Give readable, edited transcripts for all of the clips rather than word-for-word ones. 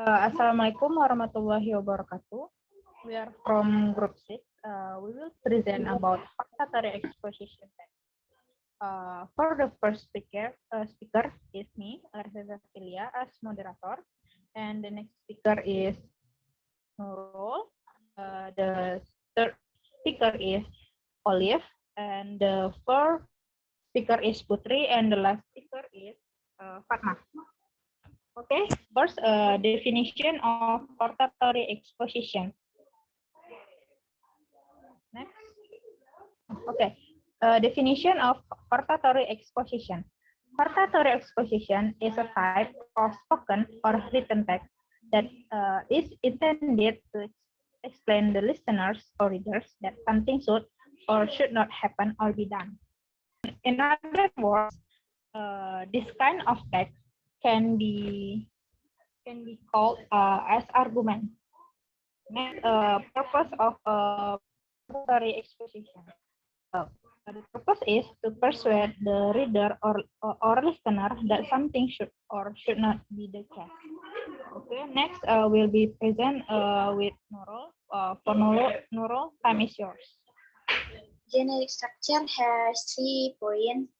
Assalamualaikum warahmatullahi wabarakatuh. We are from Group 6. We will present about factatory exposition text. For the first speaker is me, Larissa Zafilia, as moderator, and the next speaker is Nurul. The third speaker is Olive, and the fourth speaker is Putri, and the last speaker is Fatma. Okay, first definition of hortatory exposition. Next. Okay, definition of hortatory exposition. Hortatory exposition is a type of spoken or written text that is intended to explain the listeners or readers that something should or should not happen or be done. In other words, this kind of text can be called as argument. Next, purpose of hortatory exposition. The purpose is to persuade the reader or listener that something should or should not be the case. Okay, next will be present with Nurul. For Nurul, time is yours. Generic structure has 3 points.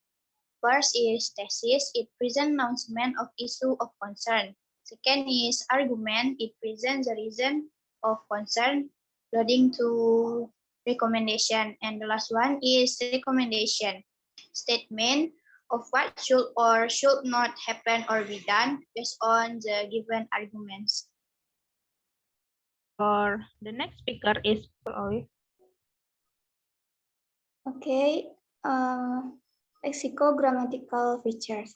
First is thesis. It presents announcement of issue of concern. Second is argument. It presents the reason of concern leading to recommendation. And the last one is recommendation. Statement of what should or should not happen or be done based on the given arguments. Or the next speaker is Olive. Okay, lexicogrammatical features.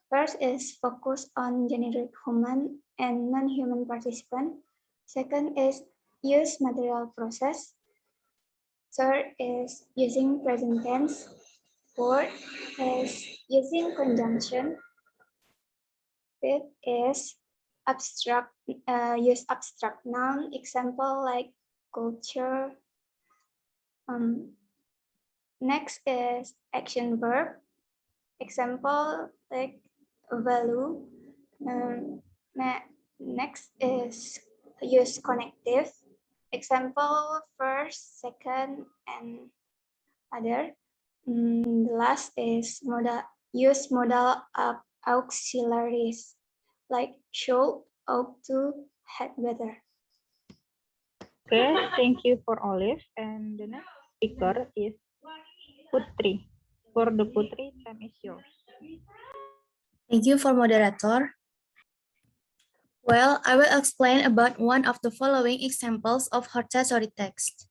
First is focus on generic human and non-human participant. Second is use material process. Third is using present tense. Fourth is using conjunction. Fifth is use abstract noun. Example like culture. Next is action verb. Example like value. Next is use connective. Example first, second, and other. The last is use modal auxiliaries like should, ought to, had better. Okay, thank you for Olive. And the next speaker is Putri. For the Putri, time is yours. Thank you for moderator. Well, I will explain about one of the following examples of hortatory text.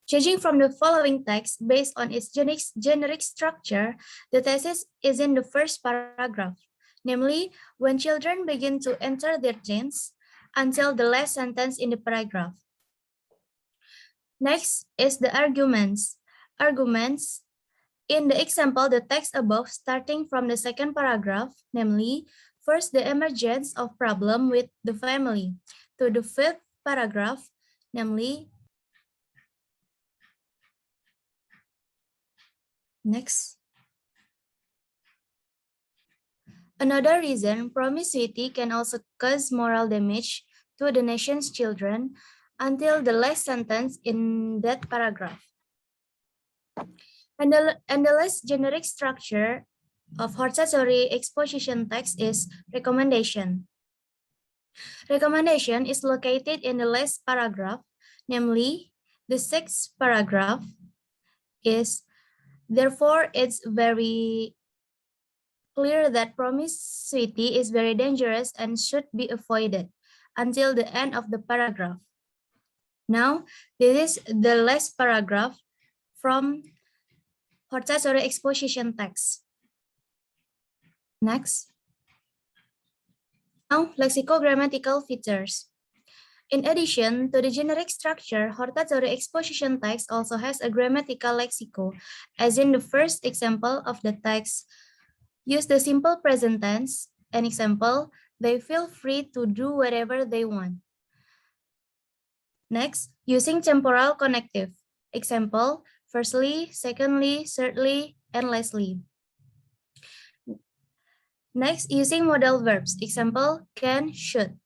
Judging from the following text based on its generic structure, the thesis is in the first paragraph, namely, when children begin to enter their teens, until the last sentence in the paragraph. Next is the arguments. Arguments. In the example, the text above starting from the second paragraph, namely, first the emergence of problem with the family, to the fifth paragraph, namely, next. Another reason, promiscuity can also cause moral damage to the nation's children until the last sentence in that paragraph. And the last generic structure of hortatory exposition text is recommendation. Recommendation is located in the last paragraph, namely the sixth paragraph is, therefore it's very clear that promiscuity is very dangerous and should be avoided until the end of the paragraph. Now, this is the last paragraph from hortatory exposition text. Next. Now, lexicogrammatical features. In addition to the generic structure, hortatory exposition text also has a grammatical lexico, as in the first example of the text. Use the simple present tense. An example, they feel free to do whatever they want. Next, using temporal connective. Example, firstly, secondly, thirdly, and lastly. Next, using modal verbs. Example, can, should.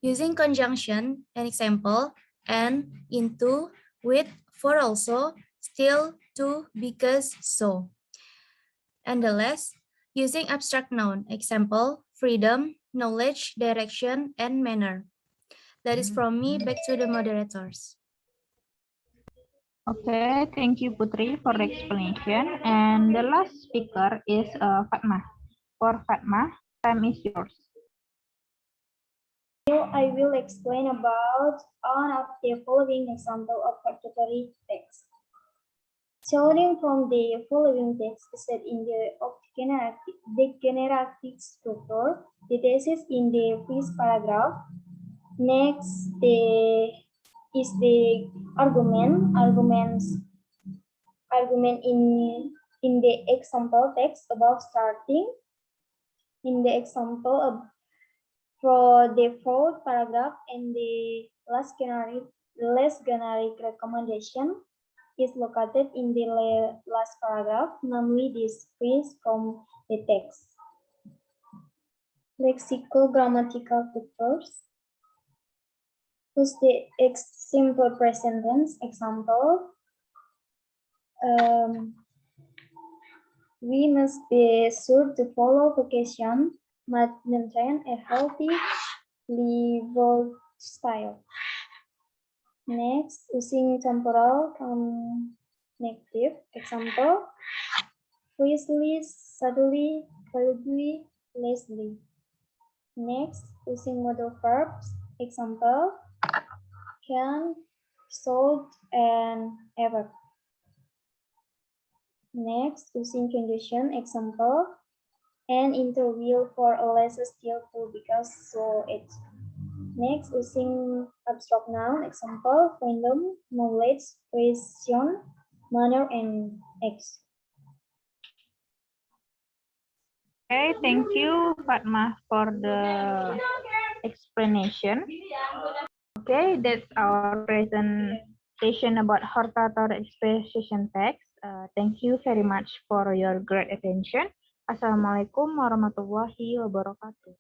Using conjunction, an example, and, into, with, for also, still, to, because, so. And the last, using abstract noun, example, freedom, knowledge, direction, and manner. That is from me, back to the moderators. Okay, thank you Putri for the explanation. And the last speaker is Fatma. For Fatma, time is yours. Now I will explain about one of the following example of hortatory text. Starting from the following text is that in the generative structure, the text is in the first paragraph. Next, is the argument in the example text above starting. In the example of for the fourth paragraph and the last generic recommendation is located in the last paragraph, namely this phrase from the text. Lexicogrammatical features. Use the simple present tense example. We must be sure to follow vocation, but maintain a healthy lifestyle. Next, using temporal connective example. Freely, suddenly, coldly, lessly. Next, using modal verbs example. Can, sold, and ever. Next, using condition example, and interview for a lesser still to because so it. Next, using abstract noun example, freedom, knowledge, precision, manner, and X. Okay, thank you Fatma for the explanation. Okay, that's our presentation about hortatory exposition text. Thank you very much for your great attention. Assalamualaikum warahmatullahi wabarakatuh.